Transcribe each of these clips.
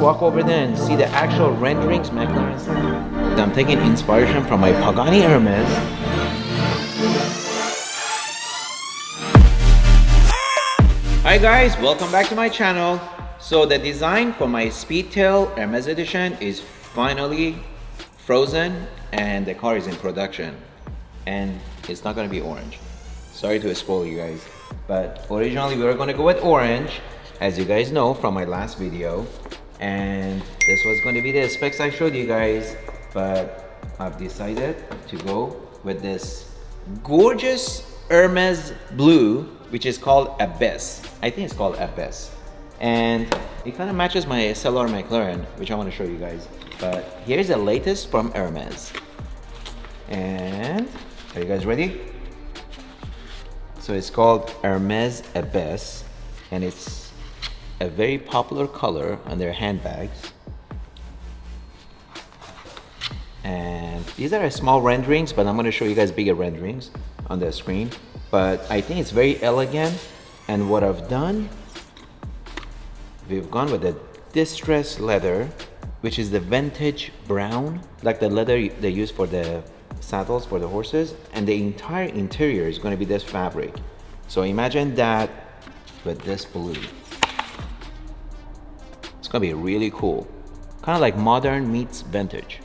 walk over there and see the actual renderings McLaren sent me. I'm taking inspiration from my Pagani Hermes. Hi guys, welcome back to my channel. So the design for my Speedtail Hermes edition is finally frozen and the car is in production. And it's not gonna be orange. Sorry to spoil you guys. But originally we were gonna go with orange, as you guys know from my last video. And this was going to be the specs I showed you guys. But I've decided to go with this gorgeous Hermes blue, which is called Abyss. I think it's called Abyss. And it kind of matches my SLR McLaren, which I want to show you guys. But here's the latest from Hermes. And are you guys ready? So it's called Hermes Abyss, and it's a very popular color on their handbags. And these are small renderings, but I'm going to show you guys bigger renderings on the screen. But I think it's very elegant, and what I've done, we've gone with the distressed leather, which is the vintage brown, like the leather they use for the saddles for the horses, and the entire interior is going to be this fabric. So imagine that with this blue. It's going to be really cool, kind of like modern meets vintage.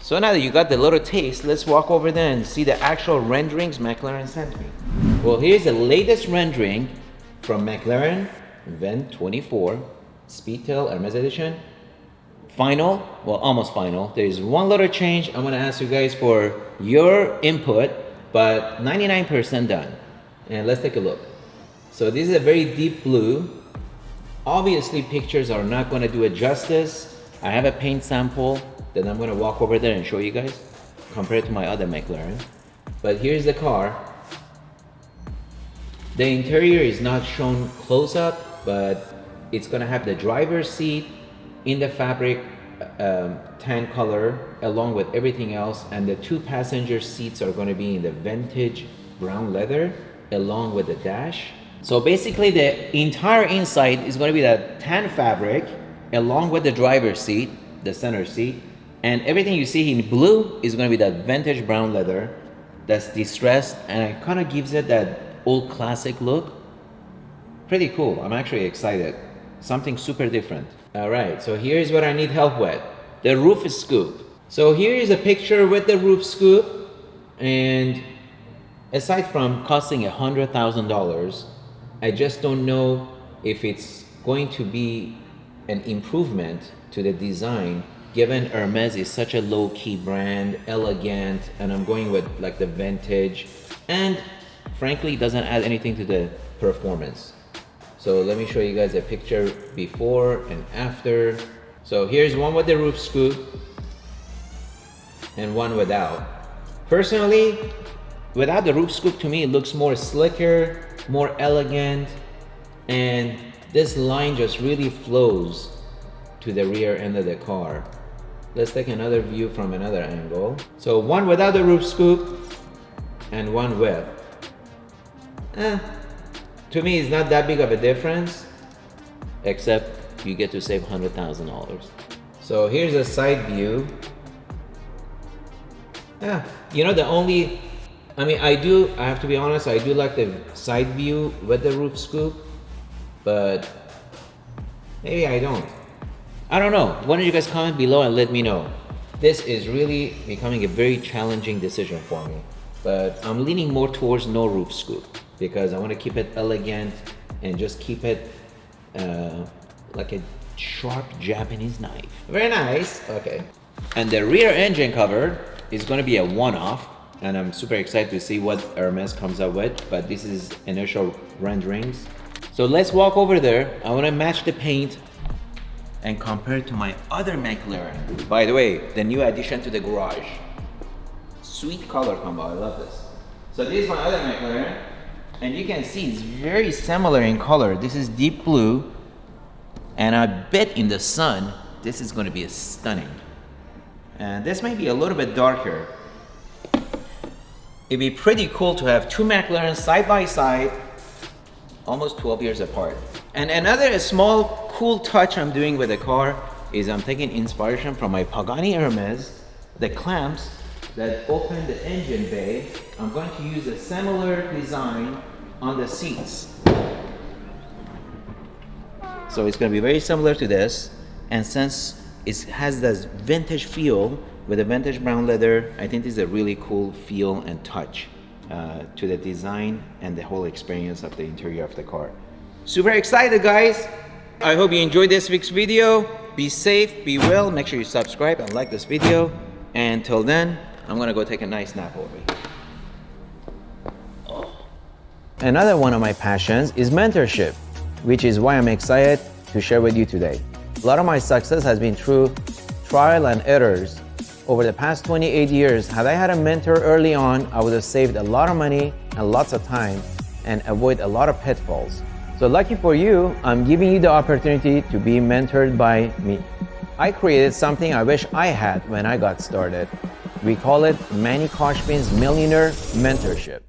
So now that you got the little taste, let's walk over there and see the actual renderings McLaren sent me. Well, here's the latest rendering from McLaren Event 24 Speedtail Hermes edition. Final, well, almost final. There is one little change. I'm gonna ask you guys for your input, but 99% done. And let's take a look. So this is a very deep blue. Obviously pictures are not gonna do it justice. I have a paint sample that I'm gonna walk over there and show you guys compared to my other McLaren. But here's the car. The interior is not shown close up, but it's gonna have the driver's seat in the fabric tan color along with everything else, and the two passenger seats are going to be in the vintage brown leather along with the dash. So basically the entire inside is going to be that tan fabric along with the driver's seat, the center seat, and everything you see in blue is going to be that vintage brown leather that's distressed, and it kind of gives it that old classic look. Pretty cool. I'm actually excited. Something super different. Alright, so here's what I need help with. The roof scoop. So here is a picture with the roof scoop, and aside from costing $100,000, I just don't know if it's going to be an improvement to the design, given Hermes is such a low-key brand, elegant, and I'm going with like the vintage, and frankly doesn't add anything to the performance. So let me show you guys a picture before and after. So here's one with the roof scoop and one without. Personally, without the roof scoop, to me it looks more slicker, more elegant, and this line just really flows to the rear end of the car. Let's take another view from another angle. So one without the roof scoop and one with. To me, it's not that big of a difference, except you get to save $100,000. So here's a side view. You know, I have to be honest, I do like the side view with the roof scoop, but maybe I don't. I don't know. Why don't you guys comment below and let me know. This is really becoming a very challenging decision for me, but I'm leaning more towards no roof scoop, because I want to keep it elegant and just keep it like a sharp Japanese knife. Very nice. Okay. And the rear engine cover is going to be a one-off, and I'm super excited to see what Hermes comes up with, but this is initial renderings. So let's walk over there. I want to match the paint and compare it to my other McLaren. By the way, the new addition to the garage. Sweet color combo. I love this. So this is my other McLaren. And you can see it's very similar in color. This is deep blue, and I bet in the sun this is going to be stunning. And this may be a little bit darker. It'd be pretty cool to have two McLarens side by side, almost 12 years apart. And another small cool touch I'm doing with the car is I'm taking inspiration from my Pagani Hermes, the clamps that open the engine bay. I'm going to use a similar design on the seats. So it's going to be very similar to this, and since it has this vintage feel with a vintage brown leather, I think this is a really cool feel and touch to the design and the whole experience of the interior of the car. Super excited, guys. I hope you enjoyed this week's video. Be safe, be well, make sure you subscribe and like this video. And till then, I'm gonna go take a nice nap over here. Another one of my passions is mentorship, which is why I'm excited to share with you today. A lot of my success has been through trial and errors. Over the past 28 years, had I had a mentor early on, I would have saved a lot of money and lots of time and avoid a lot of pitfalls. So lucky for you, I'm giving you the opportunity to be mentored by me. I created something I wish I had when I got started. We call it Manny Khoshbin's Millionaire Mentorship.